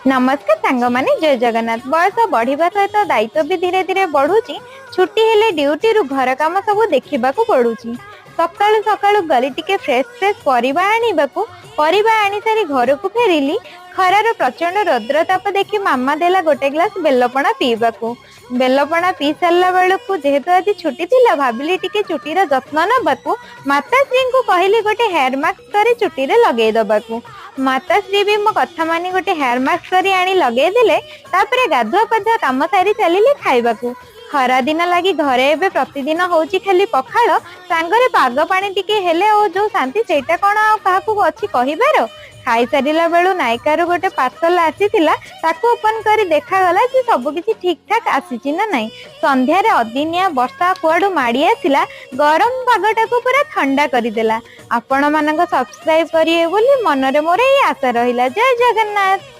नमस्कार सांग माने जय जगन्नाथ। बयस बढ़िया सहित दायित्व भी धीरे धीरे बढ़ुची। छुट्टी हेले ड्यूटी रु घर काम सब देखा पड़ुची। सकाळु सकाळु गली टिके फ्रेश फ्रेश परिबा आनिबाकू परिबा आनी सारी घर को फेरिली। खरार प्रचंड रौद्रताप देखी मामा देला गोटे ग्लास बेलपणा पीबाकू। बेलपणा पी सारा बेलू जेहेतु आज छुट्टी थिला भाविली टिके चुटीर जत्न नबाकू माताश्री को कहली गोटे हेयर मास्क करे चुटी रे लगेई दबाकू। माताश्री भी मो कथा मानी गोटे हेयर मास्क करी आनी लगे देले। तापरे गाधुआ पाधुआ काम सारी चलिले खाइबाकू। खरा दिन लगी घरे एबे प्रतिदिन होची खाली पखाळ सांगरे पाग पानी टिके हेले ओ जो शांति सेटा कोन आ काहाकू अछि कहिबार। खाई सारिला बेलू नायिकार गोटे पार्सल आसीथिला ताकू ओपन करी देखा गला जे सब किछि ठीक ठाक आसीछि ना नाही। संध्या रे अदिनिया वर्षा कुआडू माडी आसिला गरम पागटा को पूरा ठंडा करी देला। आपण मानक सब्सक्राइब करिए बोली मनरे मोर आशा रहिला। जय जगन्नाथ।